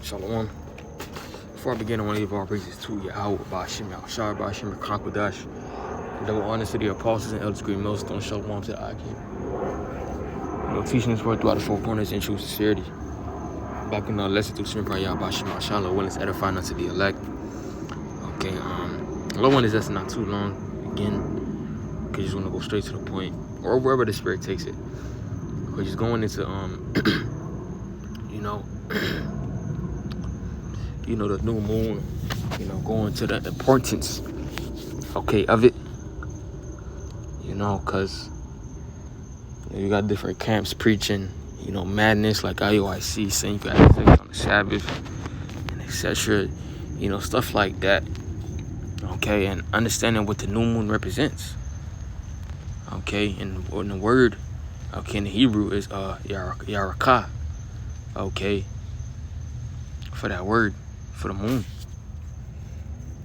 Shalom. Before I begin, I want to give all praises to Yahweh, Ba'ashim, Yahushua, Ba'ashim, Kakodash. Double honors to the apostles and elders, great millstone, Shalom to the Akim. Teaching this word throughout the four corners in true sincerity. Back in the lesson through Shemir Prayah, Ba'ashim, Yahushua, will is edifying unto the elect. Okay, the little one is just not too long. Again, because you just want to go straight to the point, or wherever the Spirit takes it. We're just going into, the new moon, going to the importance, of it, because you got different camps preaching, madness like IOIC, saying you got sex on the Sabbath, and etc., stuff like that, and understanding what the new moon represents, and the word, in the Hebrew is Yarakah, for that word, for the moon.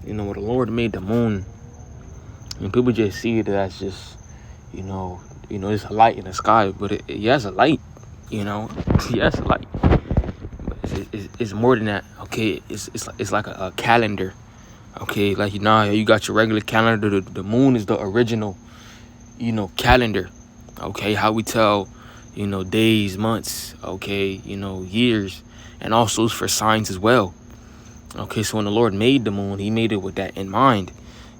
When the Lord made the moon, and people just see it as just, it's a light in the sky, but it has a light, yes, a light. But it's more than that, It's like a calendar, like, you got your regular calendar. The moon is the original, calendar, how we tell, days, months, years, and also for signs as well. So when the Lord made the moon, he made it with that in mind,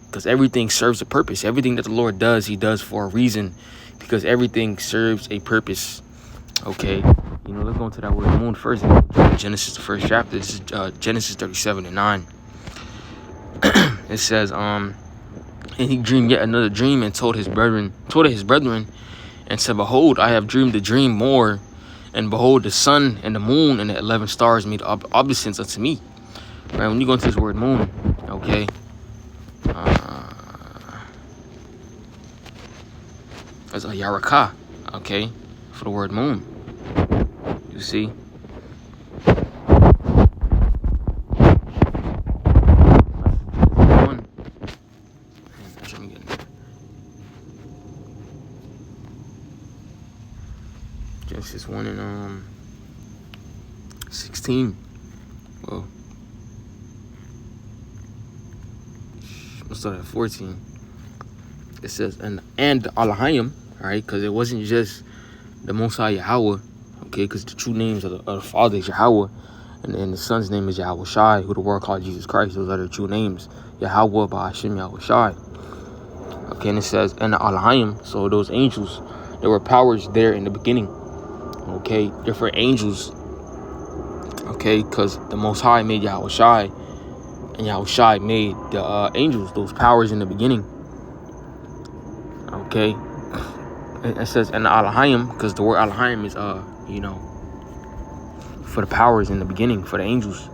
because everything serves a purpose. Everything that the Lord does, he does for a reason, because everything serves a purpose. Let's go into that word moon first. Genesis, the first chapter. This is Genesis 37:9. It says, and he dreamed yet another dream and told his brethren, and said, behold, I have dreamed a dream more, and behold, the sun and the moon and the 11 stars made obeisance unto me. Right, when you go into this word moon, as a Yarakah, for the word moon. You see? Genesis 1 and 16. Well, let's start at 14. It says, and Alahayim, right? Because it wasn't just the Most High Yahweh, because the true names of the Father is Yahweh, and the Son's name is Yahweh Shai, who the world called Jesus Christ. Those are their true names, Yahweh, Ba'ashim, Yahweh Shai. And it says, and the Alahayim, so those angels, there were powers there in the beginning, different angels, because the Most High made Yahweh Shai, and Yahweh Shai made the angels, those powers in the beginning. It says, and the Alahayim, because the word Alahayim is, for the powers in the beginning, for the angels.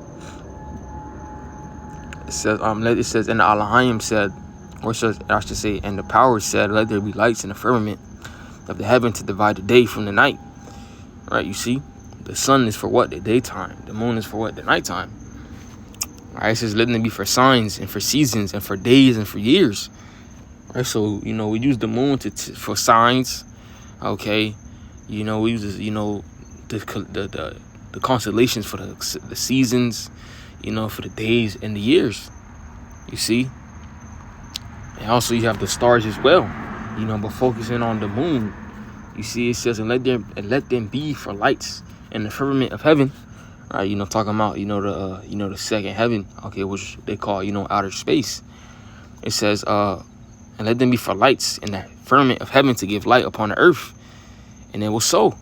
It says, and the Alahayim said, or says, I should say, and the powers said, let there be lights in the firmament of the heaven to divide the day from the night. Right, you see? The sun is for what? The daytime. The moon is for what? The nighttime. Right, it says, let them be for signs and for seasons and for days and for years. Right, so, we use the moon for signs, we use, the constellations for the seasons, for the days and the years, you see? And also you have the stars as well, but focusing on the moon, you see, it says, and let them be for lights in the firmament of heaven, right? Talking about, the second heaven, which they call, outer space. It says, and let them be for lights in the firmament of heaven to give light upon the earth. And it was so.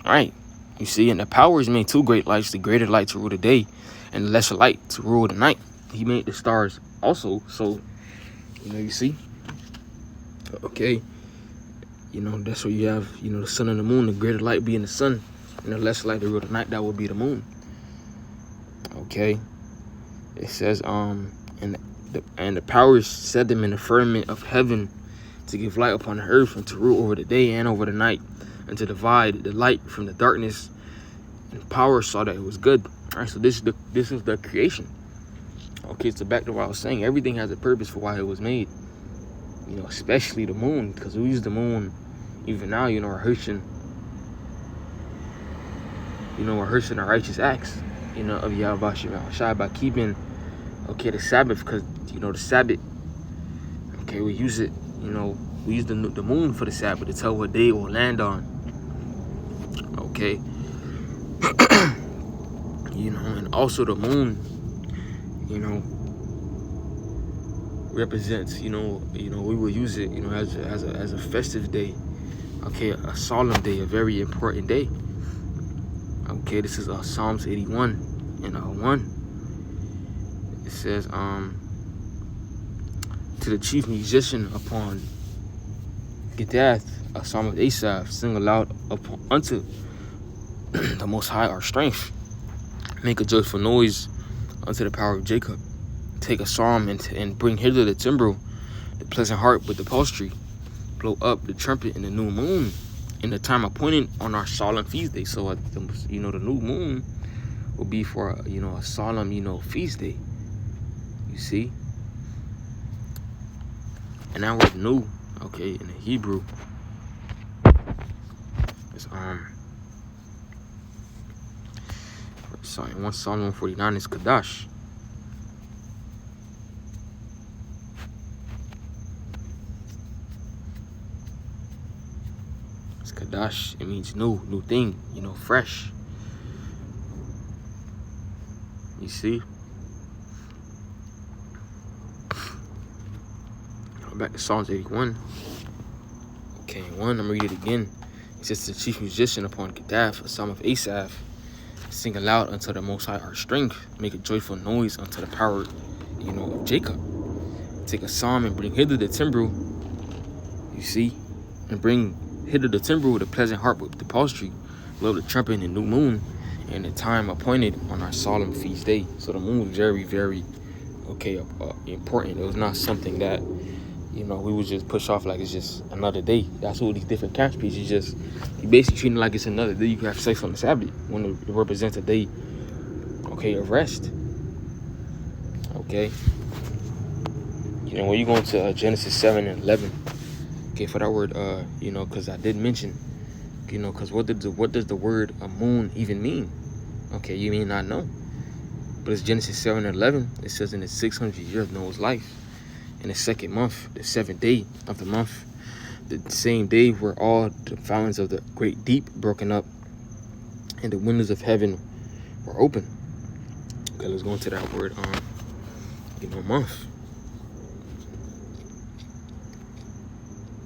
Right. You see, and the powers made two great lights, the greater light to rule the day, and the lesser light to rule the night. He made the stars also. So, you see. That's where you have, the sun and the moon, the greater light being the sun, and the lesser light to rule the night, that would be the moon. It says, and the powers set them in the firmament of heaven to give light upon the earth and to rule over the day and over the night and to divide the light from the darkness. And power saw that it was good. All right, so this is the creation. So back to what I was saying, everything has a purpose for why it was made. Especially the moon, because we use the moon even now. Rehearsing our righteous acts. of Yahweh Shai by keeping, okay, the Sabbath, because, the Sabbath, okay, we use it, we use the moon for the Sabbath to tell what day it will land on, okay, and also the moon, represents, we will use it, as a festive day, okay, a solemn day, a very important day. Okay, this is Psalms 81 and 1. It says, to the chief musician upon Gittath, a psalm of Asaph, sing aloud unto the Most High our strength. Make a joyful noise unto the power of Jacob. Take a psalm and bring hither the timbrel, the pleasant harp with the psaltery. Blow up the trumpet in the new moon, in the time appointed on our solemn feast day. So, the new moon will be for, a solemn, feast day. You see? And that word new, okay, in the Hebrew, is, Psalm 149 is Kadash. It's Kadash. It means new thing, fresh. You see? Back to Psalms 81. Okay, 1, I'm gonna read it again. It says, the chief musician upon Gittath, a psalm of Asaph, sing aloud unto the Most High our strength, make a joyful noise unto the power, of Jacob. Take a psalm and bring hither the timbrel, you see, and bring hither the timbrel with a pleasant harp with the psaltery, blow the trumpet in the new moon, and the time appointed on our solemn feast day. So the moon was very, very, okay, important. It was not something that, we would just push off like it's just another day. That's what these different catch pieces you basically treat it like it's another day. You can have sex on the Sabbath when it represents a day, okay, of rest. Okay. When you go into Genesis 7 and 11, okay, for that word, because I did mention, because what does the word a moon even mean? Okay, you may not know. But it's Genesis 7 and 11. It says, in the 600 year of Noah's life, in the second month, the 7th day of the month, the same day were all the fountains of the great deep broken up, and the windows of heaven were open. Okay, let's go into that word, month.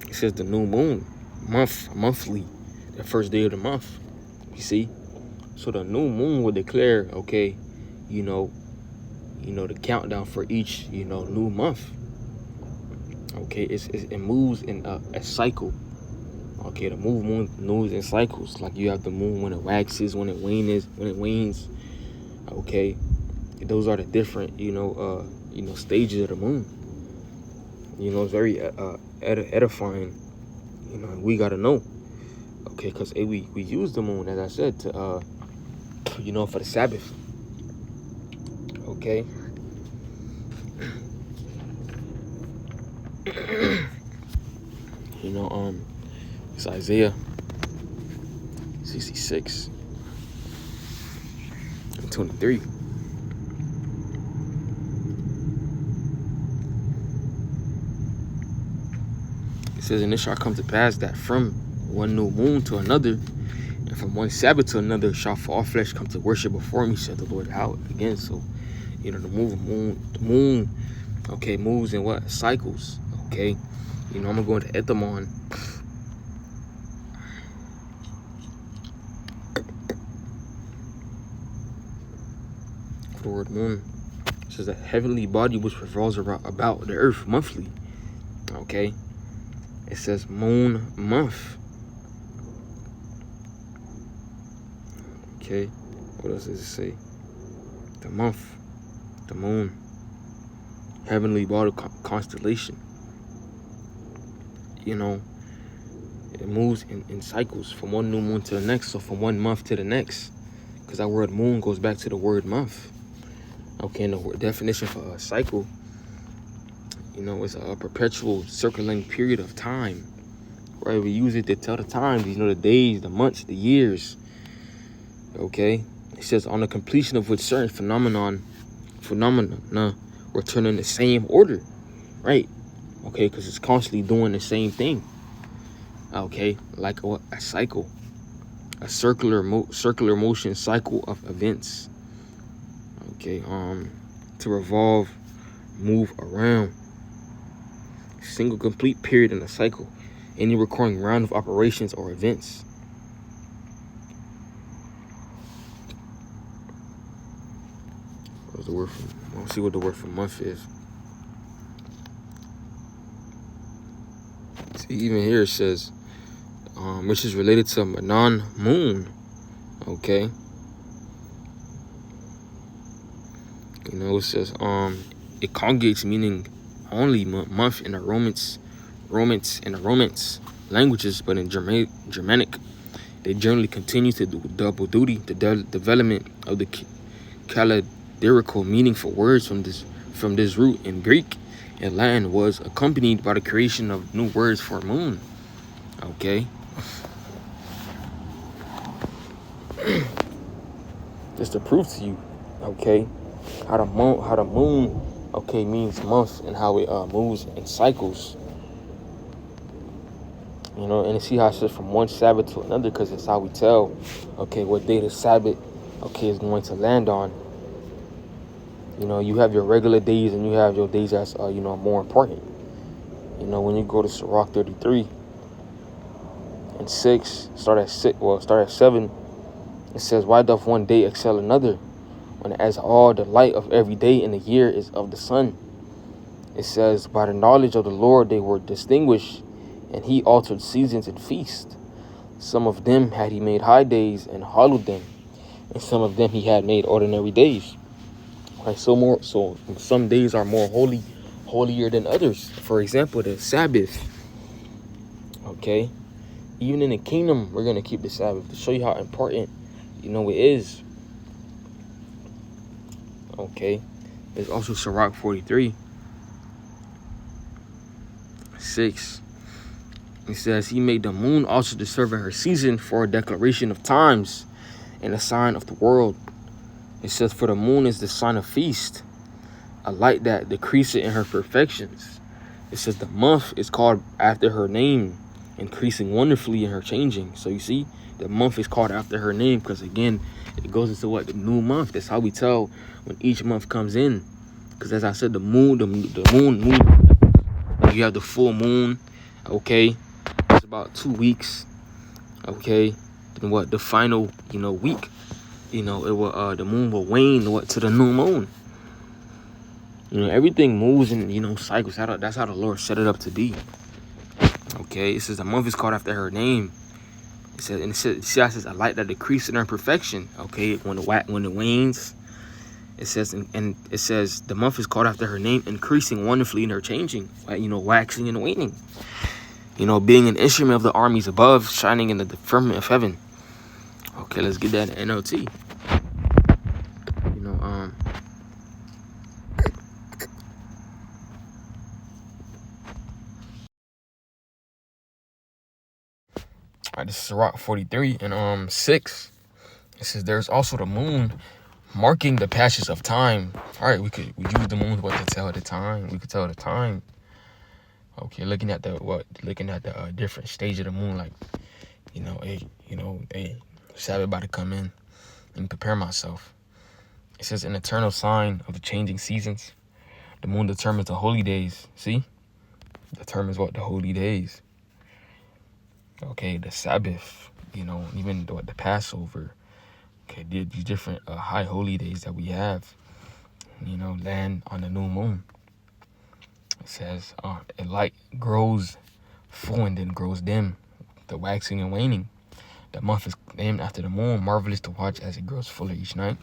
It says the new moon, monthly, the first day of the month. You see? So the new moon will declare, okay, the countdown for each, new month. Okay, it moves in a cycle. Okay, the moon moves in cycles. Like you have the moon when it waxes, when it wanes. Okay, those are the different, stages of the moon. It's very edifying. We gotta know. Okay, because we use the moon, as I said, to for the Sabbath. Okay. It's Isaiah 66 and 23. It says, and it shall come to pass that from one new moon to another, and from one Sabbath to another, shall all flesh come to worship before me, said the Lord. How again? So, the moon, okay, moves in what? Cycles. Okay. I'm gonna go into Ethamon. For the word moon, it says a heavenly body which revolves about the earth monthly. Okay. It says moon month. Okay. What else does it say? The month, the moon, heavenly body constellation. It moves in cycles from one new moon to the next. So from one month to the next, because that word moon goes back to the word month. Okay, and the definition for a cycle, it's a perpetual circling period of time. Right, we use it to tell the times, the days, the months, the years. Okay, It says, on the completion of which certain phenomena return in the same order, right? Okay, because it's constantly doing the same thing. Okay, like a cycle, a circular motion cycle of events. Okay, to revolve, move around. Single complete period in a cycle. Any recurring round of operations or events. What's the word for? Let's see what the word for month is. See, even here it says, which is related to a non-moon. Okay. You know, it says, it congregates, meaning only month in the Romance languages, but in Germanic, they generally continue to do double duty. The development of the calendarical meaning for words from this root in Greek and Latin was accompanied by the creation of new words for moon. Okay. Just to prove to you, okay, how the moon, okay, means month and how it moves in cycles. You know, and see how it says from one Sabbath to another, because it's how we tell, okay, what day the Sabbath, okay, is going to land on. You know, you have your regular days and you have your days that's, more important. You know, when you go to Sirach 33 and 6, start at 7, it says, why doth one day excel another, when as all the light of every day in the year is of the sun? It says, by the knowledge of the Lord they were distinguished, and he altered seasons and feasts. Some of them had he made high days and hallowed them, and some of them he had made ordinary days. Right, so some days are more holier than others. For example, the Sabbath. Okay, even in the kingdom, we're gonna keep the Sabbath to show you how important, it is. Okay, there's also Sirach 43, 6. It says, he made the moon also to serve in her season for a declaration of times and a sign of the world. It says, for the moon is the sign of feast, a light that decreaseth in her perfections. It says the month is called after her name, increasing wonderfully in her changing. So you see, the month is called after her name because, again, it goes into the new month. That's how we tell when each month comes in. Because as I said, the moon. You have the full moon, okay? It's about 2 weeks, okay? Then the final, week, it will, the moon will wane, to the new moon. Everything moves in, cycles. That's how the Lord set it up to be. Okay, it says the month is called after her name. It says a light that decreases in her perfection. Okay, when it wanes, it says and it says the month is called after her name, increasing wonderfully in her changing, waxing and waning. Being an instrument of the armies above, shining in the firmament of heaven. Okay, let's get that in NLT. All right, this is Sirach 43 and 6. It says there's also the moon marking the passage of time. All right, we use the moon to tell the time. We could tell the time. Okay, looking at the different stage of the moon, like a Sabbath about to come in and prepare myself. It says an eternal sign of the changing seasons. The moon determines the holy days. See, determines what the holy days. Okay, the Sabbath. Even the Passover. Okay, these different high holy days that we have, land on the new moon. It says a light grows full and then grows dim, the waxing and waning. The month is named after the moon, marvelous to watch as it grows fuller each night.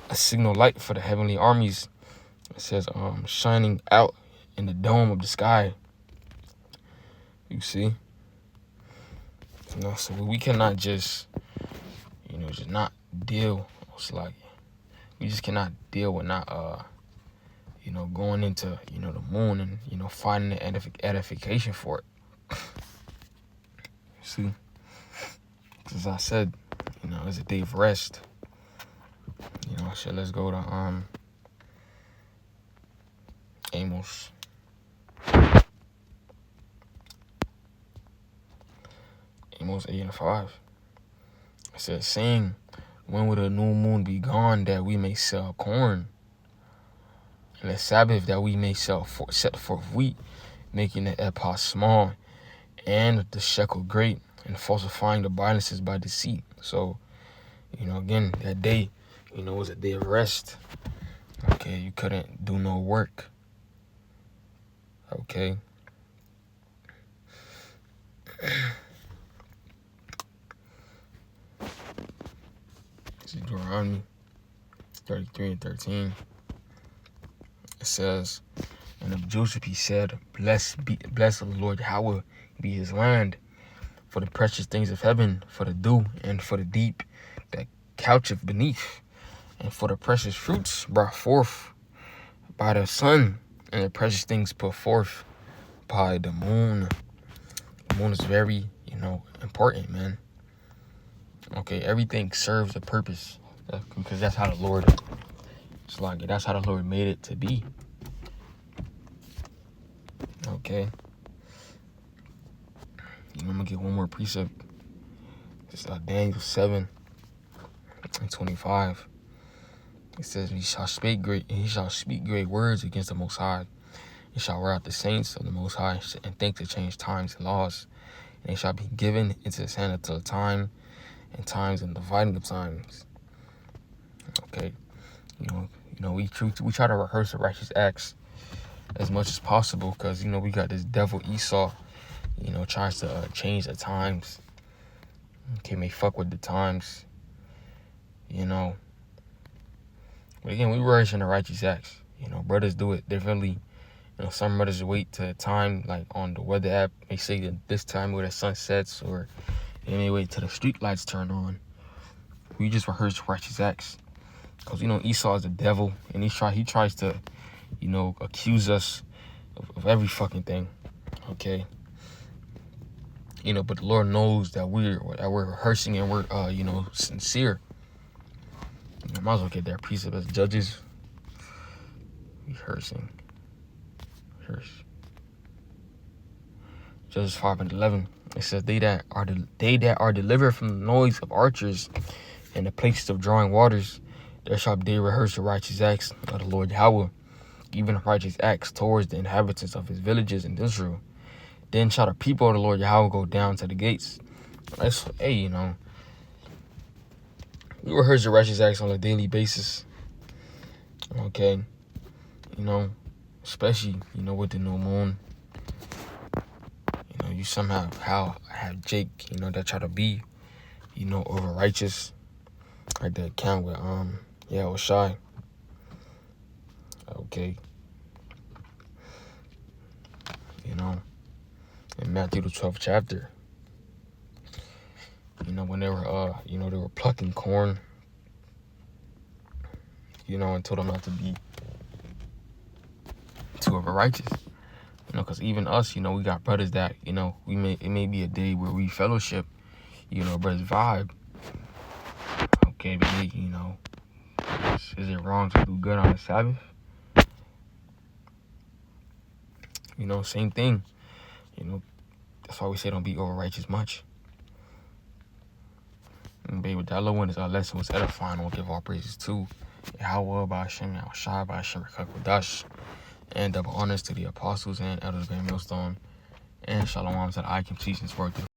A signal light for the heavenly armies. It says shining out in the dome of the sky. You see? So we cannot just, just not deal. It's like we just cannot deal with not, going into, the moon and, finding the edification for it. See, as I said, it's a day of rest. Oh shit, let's go to Amos. Amos 8:5. It says, "Sing, when will the new moon be gone, that we may sell corn, and the Sabbath that we may set forth wheat, making the ephah small, and the shekel great, and falsifying the balances by deceit." So, again, that day, was a day of rest. Okay, you couldn't do no work. Okay. This is Deuteronomy 33:13. It says, "And of Joseph he said, Blessed of the Lord Yahweh be his land, for the precious things of heaven, for the dew, and for the deep that coucheth beneath, and for the precious fruits brought forth by the sun, and the precious things put forth by the moon." The moon is very, important, man. Okay, everything serves a purpose, because that's how the Lord, that's how the Lord made it to be. Okay. I'm gonna get one more precept. It's Daniel 7:25. It says, He shall speak great words against the Most High. He shall wear out the saints of the Most High, and think to change times and laws. And they shall be given into his hand until time and times and dividing of times. Okay. We try to rehearse the righteous acts as much as possible, because we got this devil Esau, tries to change the times. Okay, may fuck with the times. But again, we rehearsing the righteous acts. Brothers do it differently. Some brothers wait to time, like on the weather app, they say that this time where the sun sets, or they may wait till the street lights turn on. We just rehearse righteous acts, because Esau is the devil, and he tries to accuse us of every fucking thing. Okay. But the Lord knows that we're rehearsing, and we're sincere. I might as well get that precept as Judges. Rehearsing. Judges 5:11. It says, they that are delivered from the noise of archers and the places of drawing waters, there shall they rehearse the righteous acts of the Lord Yahweh, even righteous acts towards the inhabitants of his villages in Israel. Then shall the people of the Lord Yahweh go down to the gates. We rehearse the righteous acts on a daily basis. Okay. Especially, with the new moon. You somehow have Jake, that try to be, over righteous. Like that account with, Oshai. Okay. In Matthew the 12th chapter. When they were, they were plucking corn, and told them not to be too over righteous. Because even us, we got brothers that, it may be a day where we fellowship, brothers vibe. Okay, but is it wrong to do good on the Sabbath? Same thing. That's why we say don't be over righteous much. And baby, that little one is our lesson was edifying. We'll give all praises to Yahweh, Ba'ashem, Yahushua, Ba'ashem, Rekakwadash, and double honors to the apostles and elders of Grand Millstone, and shalom to the I complete this work.